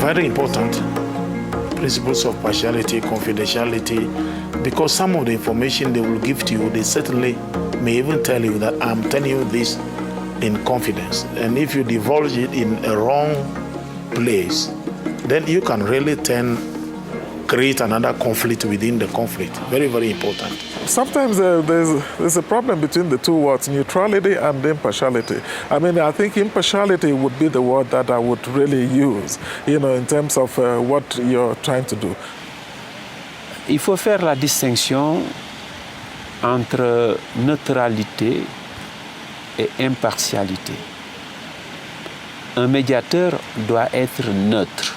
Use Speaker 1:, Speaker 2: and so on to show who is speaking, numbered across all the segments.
Speaker 1: Very important. Principles of partiality, confidentiality, because some of the information they will give to you, they certainly may even tell you that I'm telling you this in confidence. And if you divulge it in a wrong place, then you can really create another conflict within the conflict. Very, very important.
Speaker 2: Sometimes there's a problem between the two words, neutrality and impartiality. I mean, I think impartiality would be the word that I would really use, in terms of what you're trying to do.
Speaker 3: Il faut faire la distinction entre neutralité et impartialité. Un médiateur doit être neutre.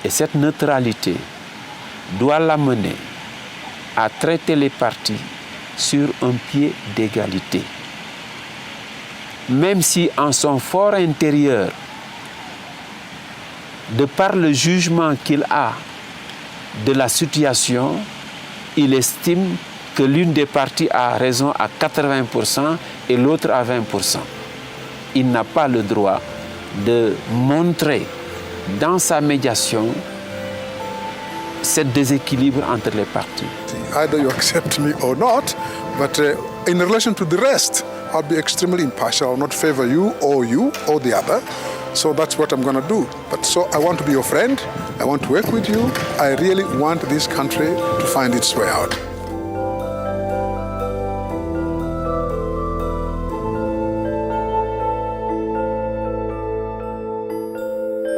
Speaker 3: Et cette neutralité doit l'amener à traiter les parties sur un pied d'égalité. Même si en son fort intérieur, de par le jugement qu'il a de la situation, il estime que l'une des parties a raison à 80% et l'autre à 20%. Il n'a pas le droit de montrer dans sa médiation ce déséquilibre entre les parties.
Speaker 4: Either you accept me or not, but in relation to the rest, I'll be extremely impartial. I'll not favor you or the other. So that's what I'm going to do. But so I want to be your friend. I want to work with you. I really want this country to find its way out.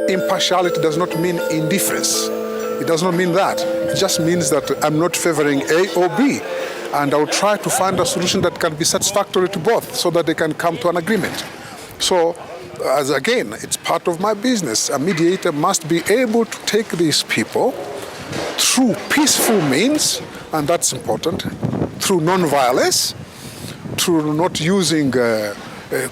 Speaker 4: Impartiality does not mean indifference. It does not mean that. It just means that I'm not favoring A or B. And I will try to find a solution that can be satisfactory to both so that they can come to an agreement. So, again, it's part of my business. A mediator must be able to take these people through peaceful means, and that's important, through non-violence, through not using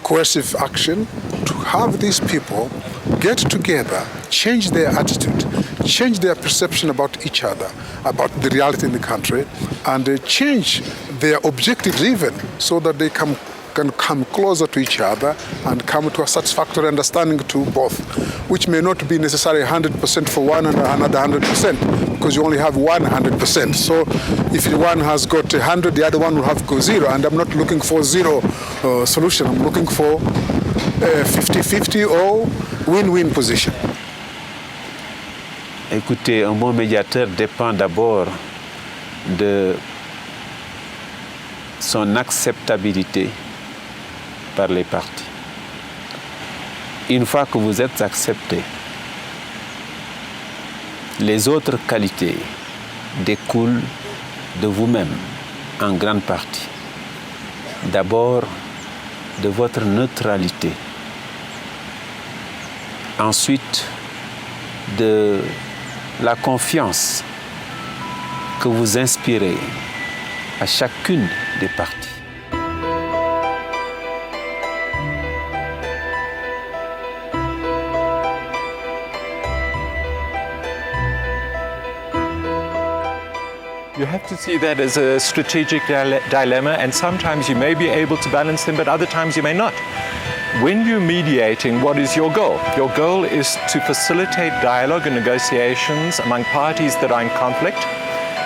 Speaker 4: coercive action, to have these people get together, change their attitude, change their perception about each other, about the reality in the country, and change their objectives even, so that they can come closer to each other and come to a satisfactory understanding to both, which may not be necessarily 100% for one and another 100%, because you only have 100%. So if one has got 100, the other one will have 0, and I'm not looking for 0 solution. I'm looking for 50-50 or win-win position.
Speaker 3: Écoutez, un bon médiateur dépend d'abord de son acceptabilité par les parties. Une fois que vous êtes accepté, les autres qualités découlent de vous-même en grande partie. D'abord, de votre neutralité. Ensuite, de la confiance que vous inspirez à chacune des parties.
Speaker 5: You have to see that as a strategic dilemma, and sometimes you may be able to balance them, but other times you may not. When you're mediating, what is your goal? Your goal is to facilitate dialogue and negotiations among parties that are in conflict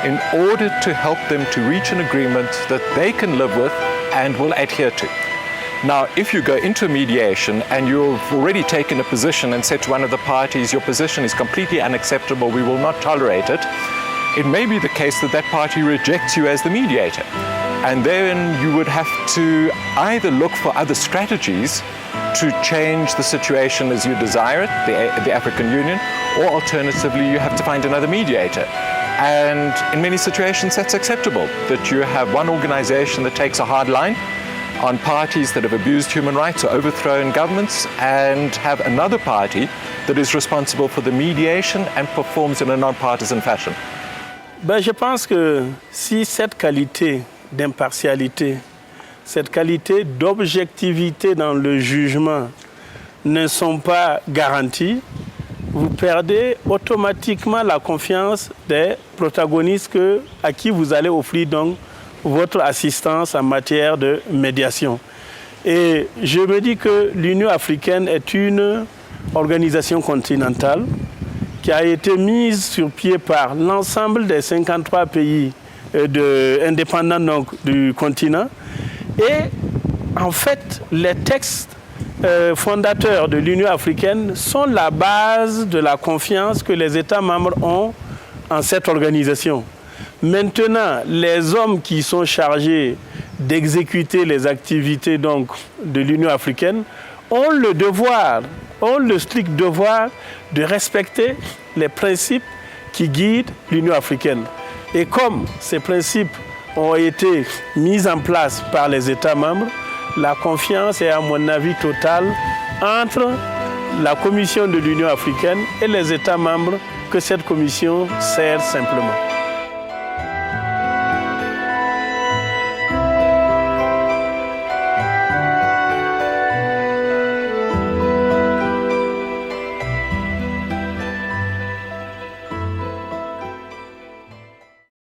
Speaker 5: in order to help them to reach an agreement that they can live with and will adhere to. Now, if you go into mediation and you've already taken a position and said to one of the parties, your position is completely unacceptable, we will not tolerate it, it may be the case that that party rejects you as the mediator. And then you would have to either look for other strategies to change the situation as you desire it, the African Union, or alternatively you have to find another mediator. And in many situations that's acceptable, that you have one organization that takes a hard line on parties that have abused human rights or overthrown governments, and have another party that is responsible for the mediation and performs in a non-partisan fashion.
Speaker 6: Je pense que si cette qualité d'impartialité, cette qualité d'objectivité dans le jugement ne sont pas garanties, vous perdez automatiquement la confiance des protagonistes à qui vous allez offrir donc votre assistance en matière de médiation. Et je me dis que l'Union africaine est une organisation continentale qui a été mise sur pied par l'ensemble des 53 pays indépendants donc, du continent. Et en fait, les textes fondateurs de l'Union africaine sont la base de la confiance que les États membres ont en cette organisation. Maintenant, les hommes qui sont chargés d'exécuter les activités donc, de l'Union africaine ont le devoir, ont le strict devoir de respecter les principes qui guident l'Union africaine. Et comme ces principes ont été mis en place par les États membres, la confiance est à mon avis totale entre la Commission de l'Union africaine et les États membres que cette commission sert simplement.